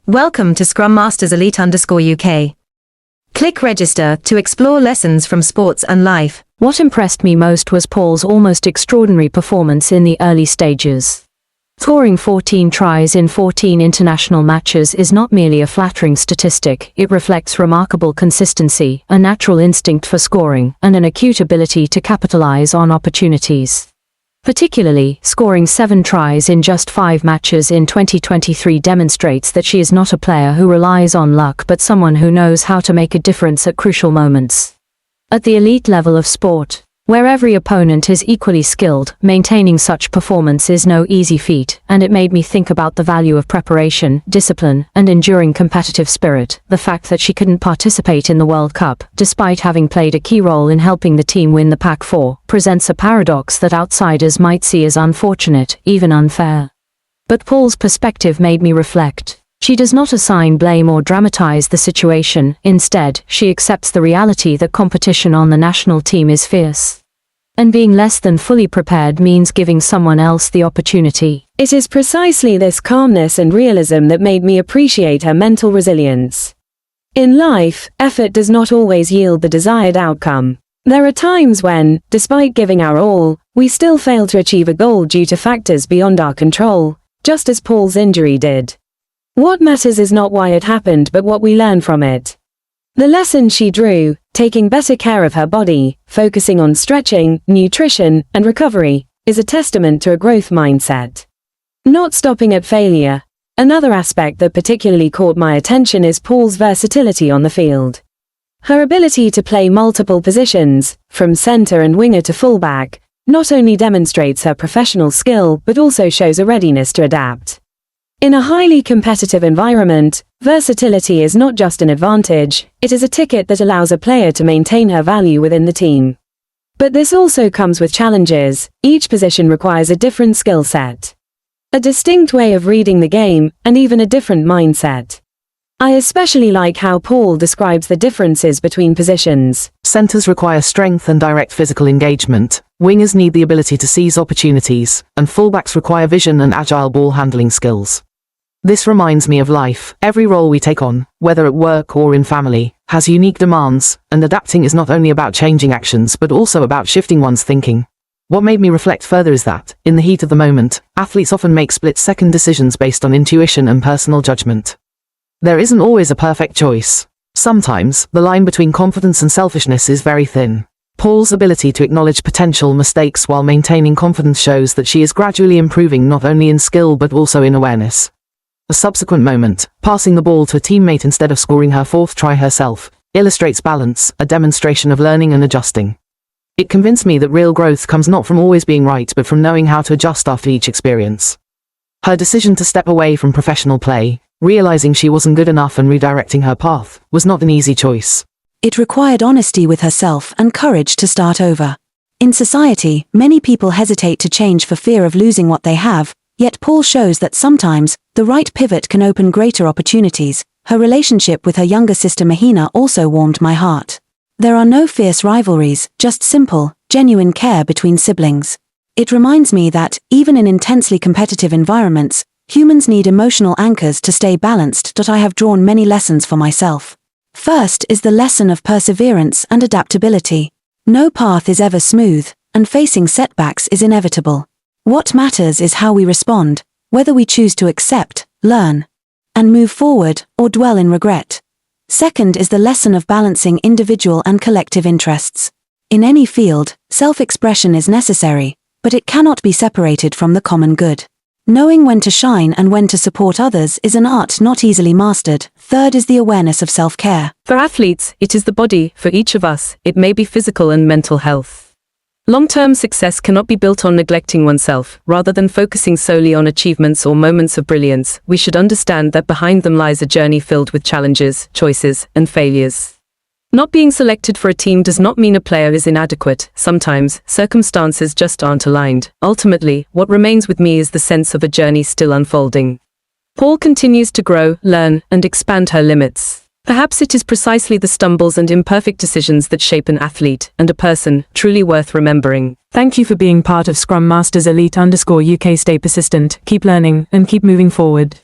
Welcome to Scrum Masters Elite _UK. Click register to explore lessons from sports and life. What impressed me most was Paul's almost extraordinary performance in the early stages. Scoring 14 tries in 14 international matches is not merely a flattering statistic, it reflects remarkable consistency, a natural instinct for scoring, and an acute ability to capitalize on opportunities. Particularly, scoring 7 tries in just 5 matches in 2023 demonstrates that she is not a player who relies on luck but someone who knows how to make a difference at crucial moments. At the elite level of sport, where every opponent is equally skilled, maintaining such performance is no easy feat, and it made me think about the value of preparation, discipline, and enduring competitive spirit. The fact that she couldn't participate in the World Cup, despite having played a key role in helping the team win the Pac-4, presents a paradox that outsiders might see as unfortunate, even unfair. But Paul's perspective made me reflect. She does not assign blame or dramatize the situation, instead, she accepts the reality that competition on the national team is fierce. And being less than fully prepared means giving someone else the opportunity. It is precisely this calmness and realism that made me appreciate her mental resilience. In life, effort does not always yield the desired outcome. There are times when, despite giving our all, we still fail to achieve a goal due to factors beyond our control, just as Paul's injury did. What matters is not why it happened but what we learn from it. The lesson she drew, taking better care of her body, focusing on stretching, nutrition, and recovery, is a testament to a growth mindset. Not stopping at failure. Another aspect that particularly caught my attention is Paul's versatility on the field. Her ability to play multiple positions, from center and winger to fullback, not only demonstrates her professional skill but also shows a readiness to adapt. In a highly competitive environment, versatility is not just an advantage, it is a ticket that allows a player to maintain her value within the team. But this also comes with challenges. Each position requires a different skill set, a distinct way of reading the game, and even a different mindset. I especially like how Paul describes the differences between positions. Centers require strength and direct physical engagement, wingers need the ability to seize opportunities, and fullbacks require vision and agile ball handling skills. This reminds me of life. Every role we take on, whether at work or in family, has unique demands, and adapting is not only about changing actions but also about shifting one's thinking. What made me reflect further is that, in the heat of the moment, athletes often make split-second decisions based on intuition and personal judgment. There isn't always a perfect choice. Sometimes, the line between confidence and selfishness is very thin. Paul's ability to acknowledge potential mistakes while maintaining confidence shows that she is gradually improving not only in skill but also in awareness. A subsequent moment, passing the ball to a teammate instead of scoring her 4th try herself, illustrates balance, a demonstration of learning and adjusting. It convinced me that real growth comes not from always being right but from knowing how to adjust after each experience. Her decision to step away from professional play, realizing she wasn't good enough and redirecting her path, was not an easy choice. It required honesty with herself and courage to start over. In society, many people hesitate to change for fear of losing what they have, yet Paul shows that sometimes, the right pivot can open greater opportunities. Her relationship with her younger sister Mahina also warmed my heart. There are no fierce rivalries, just simple, genuine care between siblings. It reminds me that, even in intensely competitive environments, humans need emotional anchors to stay balanced. I have drawn many lessons for myself. First is the lesson of perseverance and adaptability. No path is ever smooth, and facing setbacks is inevitable. What matters is how we respond, whether we choose to accept, learn, and move forward, or dwell in regret. Second is the lesson of balancing individual and collective interests. In any field, self-expression is necessary, but it cannot be separated from the common good. Knowing when to shine and when to support others is an art not easily mastered. Third is the awareness of self-care. For athletes, it is the body. For each of us, it may be physical and mental health. Long-term success cannot be built on neglecting oneself. Rather than focusing solely on achievements or moments of brilliance, we should understand that behind them lies a journey filled with challenges, choices, and failures. Not being selected for a team does not mean a player is inadequate. Sometimes, circumstances just aren't aligned. Ultimately, what remains with me is the sense of a journey still unfolding. Paul continues to grow, learn, and expand her limits. Perhaps it is precisely the stumbles and imperfect decisions that shape an athlete and a person truly worth remembering. Thank you for being part of Scrum Masters Elite _UK. Stay persistent, keep learning, and keep moving forward.